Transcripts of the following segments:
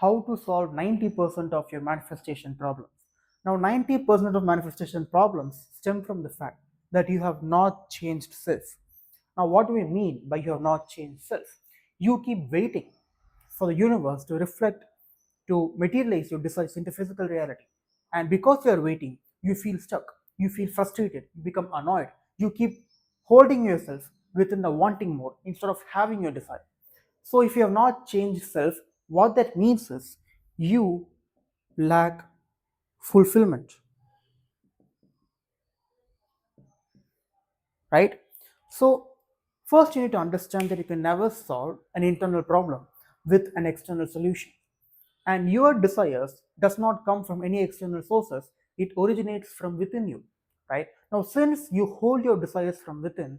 how to solve 90% of your manifestation problems. Now, 90% of manifestation problems stem from the fact that you have not changed self. Now, what do we mean by you have not changed self? You keep waiting for the universe to reflect, to materialize your desires into physical reality. And because you are waiting, you feel stuck, you feel frustrated, you become annoyed, you keep holding yourself within the wanting mode instead of having your desire. So, if you have not changed self, what that means is you lack fulfillment, right? So, first you need to understand that you can never solve an internal problem with an external solution. And your desires does not come from any external sources, it originates from within you, right? Now, since you hold your desires from within,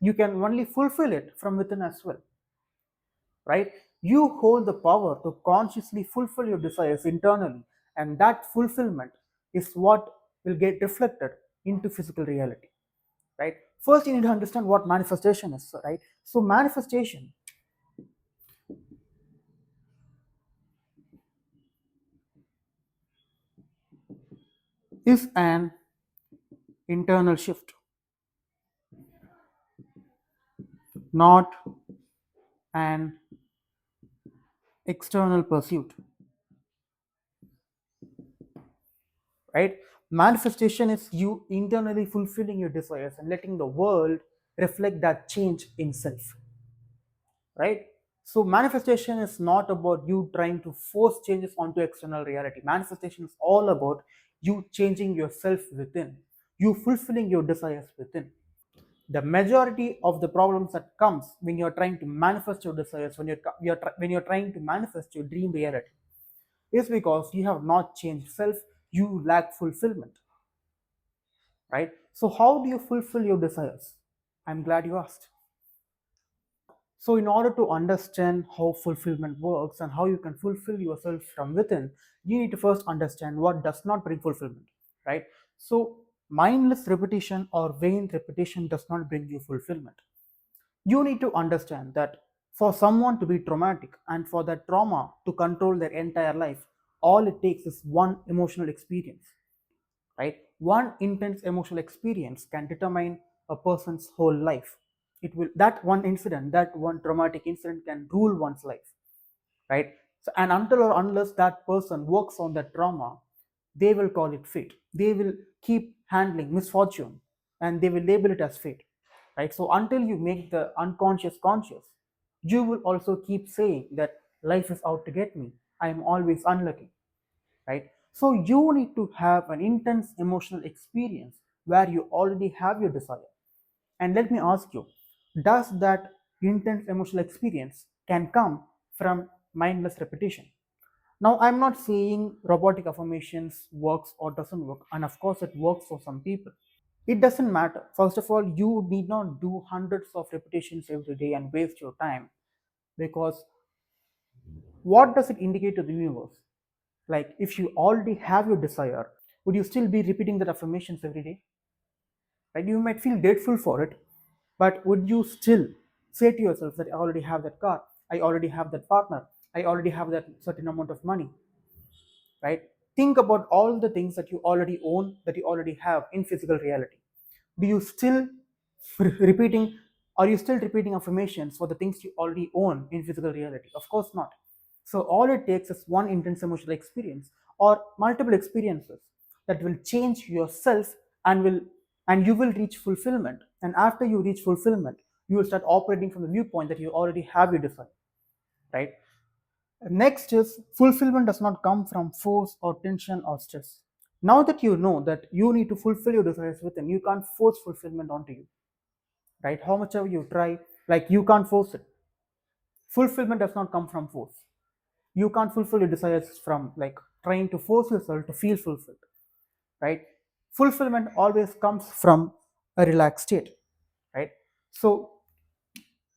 you can only fulfill it from within as well, right? You hold the power to consciously fulfill your desires internally, and that fulfillment is what will get reflected into physical reality, right? First, you need to understand what manifestation is, right? So, manifestation is an internal shift, not an external pursuit, right? Manifestation is you internally fulfilling your desires and letting the world reflect that change in self, right? So manifestation is not about you trying to force changes onto external reality. Manifestation is all about you changing yourself within, you fulfilling your desires within. The majority of the problems that comes when you're trying to manifest your desires, when you're trying to manifest your dream reality, is because you have not changed self, you lack fulfillment, right? So how do you fulfill your desires? I'm glad you asked. So in order to understand how fulfillment works and how you can fulfill yourself from within, you need to first understand what does not bring fulfillment, right? So mindless repetition or vain repetition does not bring you fulfillment. You need to understand that for someone to be traumatic and for that trauma to control their entire life, all it takes is one emotional experience, right? One intense emotional experience can determine a person's whole life. It will, that one incident, that one traumatic incident can rule one's life, right? So, and until or unless that person works on that trauma, they will call it fate. They will keep handling misfortune and they will label it as fate, right? So until you make the unconscious conscious, you will also keep saying that life is out to get me, I am always unlucky, right? So you need to have an intense emotional experience where you already have your desire. And let me ask you, does that intense emotional experience can come from mindless repetition? Now, I'm not saying robotic affirmations works or doesn't work, and of course it works for some people. It doesn't matter. First of all, you need not do hundreds of repetitions every day and waste your time, because what does it indicate to the universe? Like, if you already have your desire, would you still be repeating that affirmations every day? Right? You might feel grateful for it, but would you still say to yourself that I already have that car, I already have that partner, I already have that certain amount of money, right? Think about all the things that you already own, that you already have in physical reality. Do you still repeating, are you still repeating affirmations for the things you already own in physical reality? Of course not. So all it takes is one intense emotional experience or multiple experiences that will change yourself and will, and you will reach fulfillment. And after you reach fulfillment, you will start operating from the viewpoint that you already have your desire, right? Next is fulfillment does not come from force or tension or stress. Now that you know that you need to fulfill your desires within, you can't force fulfillment onto you, right? How much ever you try, like, you can't force it. Fulfillment does not come from force. You can't fulfill your desires from like trying to force yourself to feel fulfilled, right? Fulfillment always comes from a relaxed state, right? So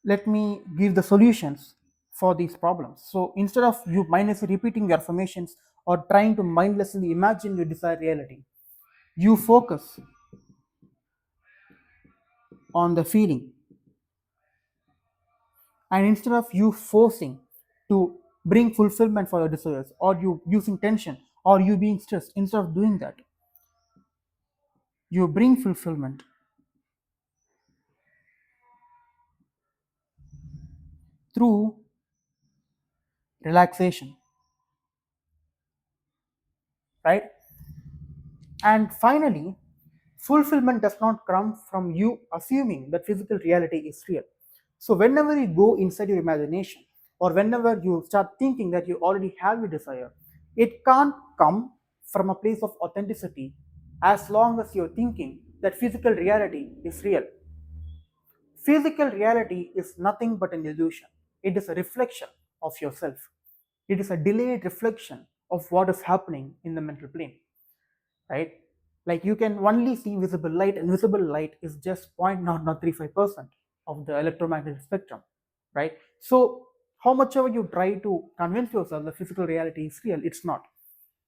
let me give the solutions for these problems. So instead of you mindlessly repeating your affirmations or trying to mindlessly imagine your desired reality, you focus on the feeling. And instead of you forcing to bring fulfillment for your desires, or you using tension, or you being stressed. Instead of doing that, you bring fulfillment through relaxation, right? And finally, fulfillment does not come from you assuming that physical reality is real. So, whenever you go inside your imagination, or whenever you start thinking that you already have your desire, it can't come from a place of authenticity as long as you're thinking that physical reality is real. Physical reality is nothing but an illusion, it is a reflection of yourself, it is a delayed reflection of what is happening in the mental plane, right? Like you can only see visible light, and visible light is just 0.0035% of the electromagnetic spectrum, right? So, how much ever you try to convince yourself that physical reality is real, it's not,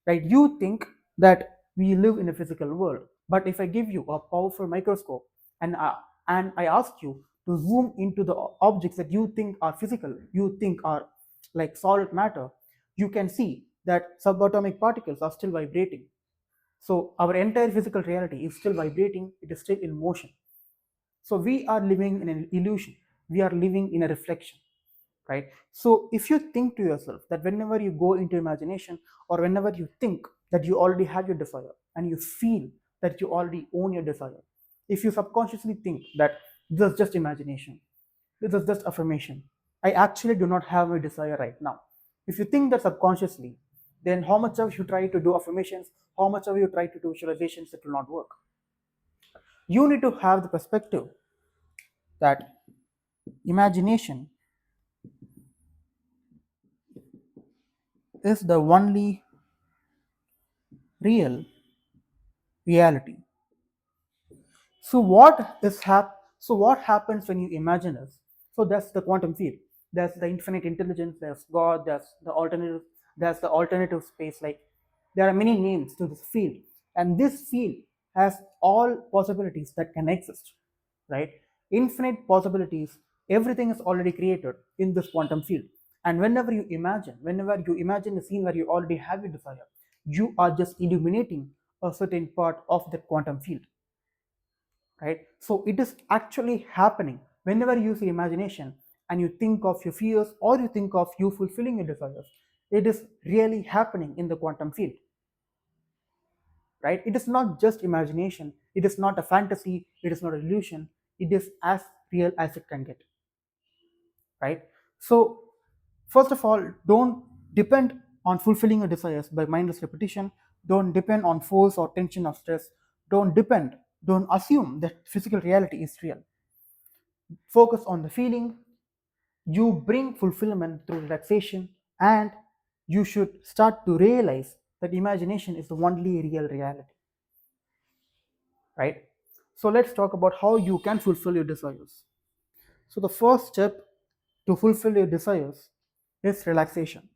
right? You think that we live in a physical world, but if I give you a powerful microscope and I ask you to zoom into the objects that you think are physical, you think are like solid matter, you can see that subatomic particles are still vibrating. So our entire physical reality is still vibrating, it is still in motion. So we are living in an illusion, we are living in a reflection, right? So if you think to yourself that whenever you go into imagination, or whenever you think that you already have your desire, and you feel that you already own your desire, if you subconsciously think that this is just imagination, this is just affirmation, I actually do not have a desire right now, if you think that subconsciously, then how much of you try to do affirmations, how much of you try to do visualizations, it will not work. You need to have the perspective that imagination is the only real reality. So what happens when you imagine this? So that's the quantum field. There's the infinite intelligence. There's God. There's the alternative space. Like there are many names to this field, and this field has all possibilities that can exist, right? Infinite possibilities. Everything is already created in this quantum field. And whenever you imagine a scene where you already have your desire, you are just illuminating a certain part of the quantum field, right? So it is actually happening whenever you use your imagination and you think of your fears, or you think of you fulfilling your desires. It is really happening in the quantum field, right? It is not just imagination, it is not a fantasy, it is not an illusion, it is as real as it can get, right? So, first of all, don't depend on fulfilling your desires by mindless repetition. Don't depend on force or tension or stress. Don't assume that physical reality is real. Focus on the feeling. You bring fulfillment through relaxation, and you should start to realize that imagination is the only real reality, right? So let's talk about how you can fulfill your desires. So the first step to fulfill your desires is relaxation.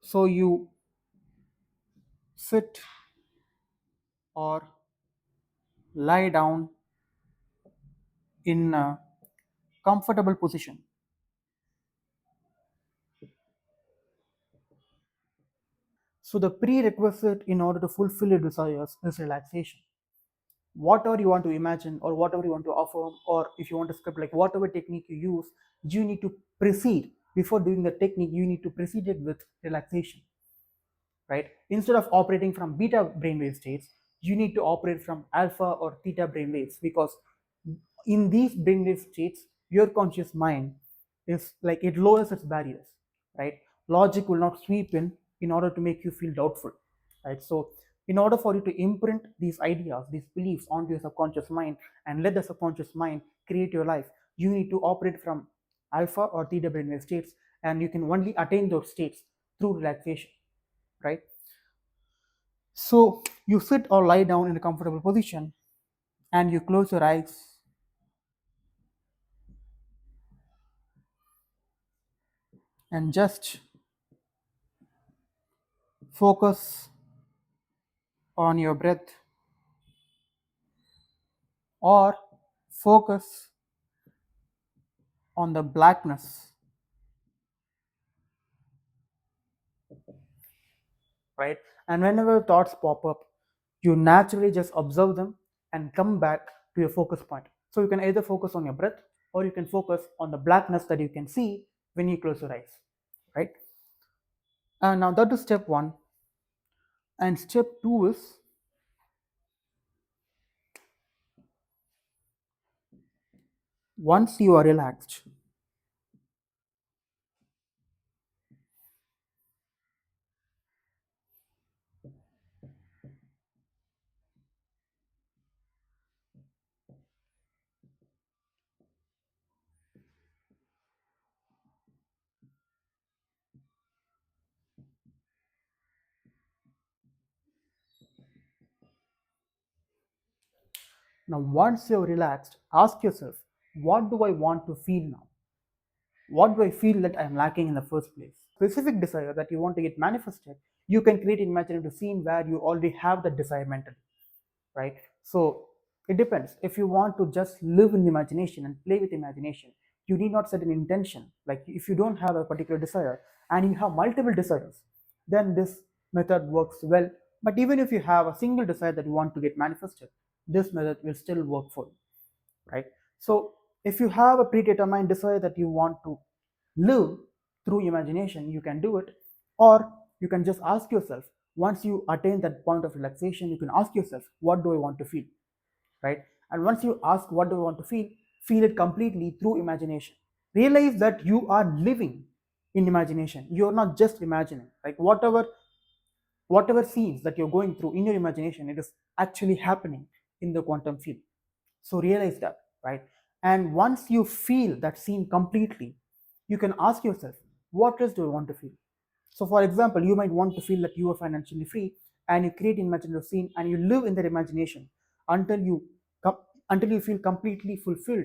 So you sit or lie down in a comfortable position. So the prerequisite in order to fulfill your desires is relaxation. Whatever you want to imagine, or whatever you want to affirm, or if you want to script, like whatever technique you use, you need to proceed. Before doing the technique, you need to proceed it with relaxation, right? Instead of operating from beta brainwave states, you need to operate from alpha or theta brainwaves, because in these brainwave states, your conscious mind is like it lowers its barriers, right? Logic will not sweep in order to make you feel doubtful, right? So in order for you to imprint these ideas, these beliefs onto your subconscious mind, and let the subconscious mind create your life, you need to operate from alpha or theta brainwave states, and you can only attain those states through relaxation, right? So you sit or lie down in a comfortable position, and you close your eyes, and just focus on your breath, or focus on the blackness, right? And whenever thoughts pop up, you naturally just observe them and come back to your focus point. So you can either focus on your breath or you can focus on the blackness that you can see when you close your eyes, right? And now that is step one. And step two is, once you are relaxed, now once you're relaxed, ask yourself, what do I want to feel now? What do I feel that I'm lacking in the first place? Specific desire that you want to get manifested, you can create an imaginative scene where you already have that desire mentally, right? So it depends. If you want to just live in imagination and play with imagination, you need not set an intention. Like if you don't have a particular desire and you have multiple desires, then this method works well. But even if you have a single desire that you want to get manifested, this method will still work for you, right? So if you have a predetermined desire that you want to live through imagination, you can do it. Or you can just ask yourself, once you attain that point of relaxation, you can ask yourself, what do I want to feel, right? And once you ask, what do I want to feel it completely through imagination. Realize that you are living in imagination. You're not just imagining. Like whatever scenes that you're going through in your imagination, it is actually happening in the quantum field. So realize that, right? And once you feel that scene completely, you can ask yourself, what else do I want to feel? So for example, you might want to feel that you are financially free, and you create an imaginative scene and you live in that imagination until you until you feel completely fulfilled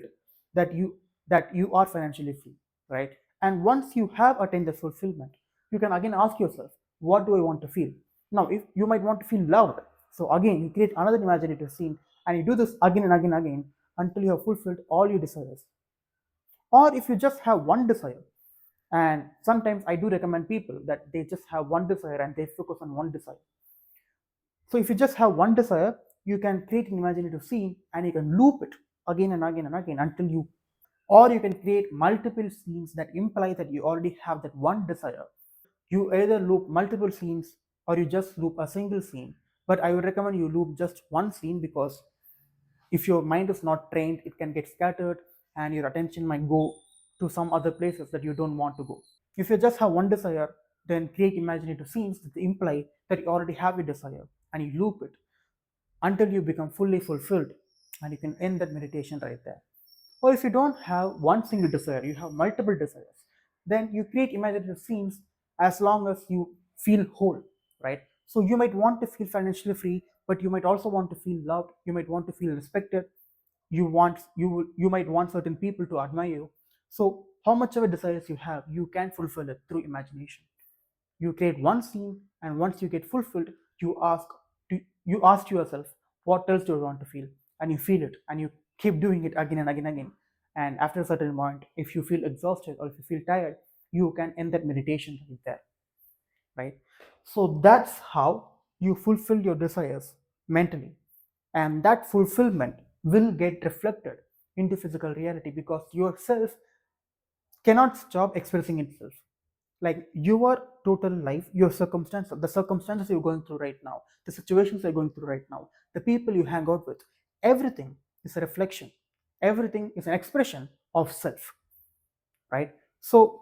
that you are financially free, right? And once you have attained the fulfillment, you can again ask yourself, what do I want to feel? Now if you might want to feel loved, so again you create another imaginative scene and you do this again and again and again until you have fulfilled all your desires. Or if you just have one desire, and sometimes I do recommend people that they just have one desire and they focus on one desire. So if you just have one desire, you can create an imaginative scene and you can loop it again and again and again until you, or you can create multiple scenes that imply that you already have that one desire. You either loop multiple scenes or you just loop a single scene. But I would recommend you loop just one scene, because if your mind is not trained, it can get scattered and your attention might go to some other places that you don't want to go. If you just have one desire, then create imaginative scenes that imply that you already have a desire and you loop it until you become fully fulfilled, and you can end that meditation right there. Or if you don't have one single desire, you have multiple desires, then you create imaginative scenes as long as you feel whole, right? So you might want to feel financially free, but you might also want to feel loved, you might want to feel respected, you might want certain people to admire you. So how much of a desires you have, you can fulfill it through imagination. You create one scene, and once you get fulfilled, you ask you ask yourself, what else do I want to feel? And you feel it and you keep doing it again and again and again. And after a certain point, if you feel exhausted or if you feel tired, you can end that meditation right there, right? So that's how you fulfill your desires mentally, and that fulfillment will get reflected into physical reality, because yourself cannot stop expressing itself. Like your total life, your circumstance, the circumstances you're going through right now, the situations you're going through right now, the people you hang out with, everything is a reflection, everything is an expression of self, right? So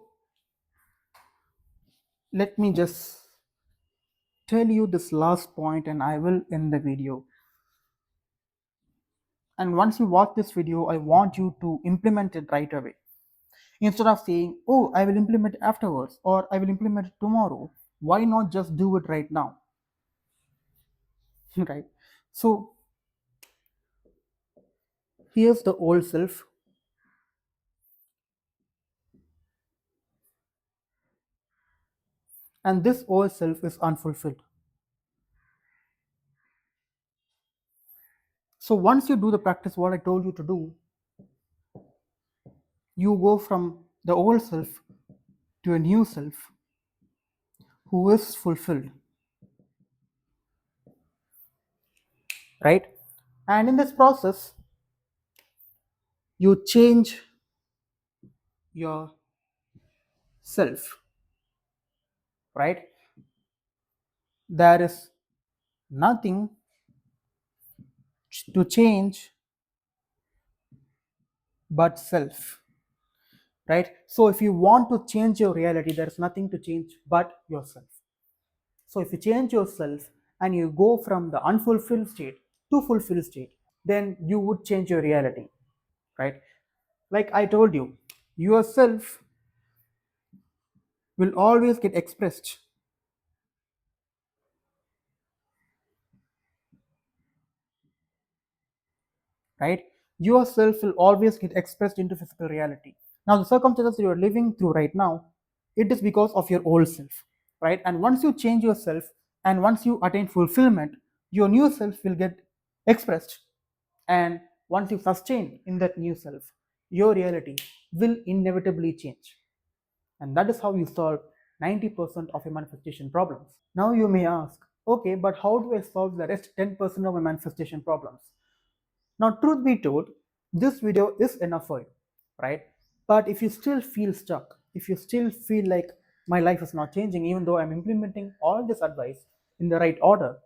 let me just tell you this last point and I will end the video. And once you watch this video, I want you to implement it right away. Instead of saying, oh, I will implement it afterwards or I will implement it tomorrow, why not just do it right now? Right? So here's the old self, and this old self is unfulfilled. So once you do the practice, what I told you to do, You go from the old self to a new self who is fulfilled, right? And in this process, you change yourself, right? There is nothing to change but self, right? So if you want to change your reality, there is nothing to change but yourself. So if you change yourself and you go from the unfulfilled state to fulfilled state, then you would change your reality, right? Like I told you, yourself will always get expressed, right? Yourself will always get expressed into physical reality. Now, the circumstances you are living through right now, it is because of your old self, right? And once you change yourself and once you attain fulfillment, your new self will get expressed. And once you sustain in that new self, your reality will inevitably change. And that is how you solve 90% of your manifestation problems. Now you may ask, okay, but how do I solve the rest 10% of my manifestation problems? Now, truth be told, this video is enough for you, right? But if you still feel stuck, if you still feel like my life is not changing, even though I'm implementing all this advice in the right order,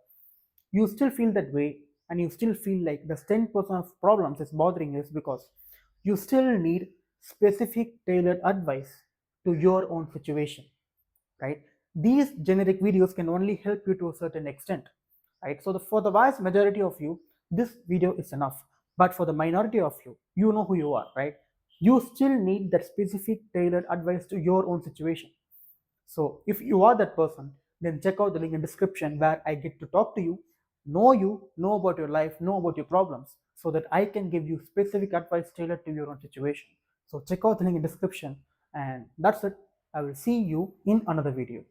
you still feel that way and you still feel like the 10% of problems is bothering you is because you still need specific tailored advice to your own situation, right? These generic videos can only help you to a certain extent, right? So for the vast majority of you, this video is enough. But for the minority of you, you know who you are, right? You still need that specific tailored advice to your own situation. So if you are that person, then check out the link in description where I get to talk to you, know about your life, know about your problems, so that I can give you specific advice tailored to your own situation. So check out the link in description, and that's it. I will see you in another video.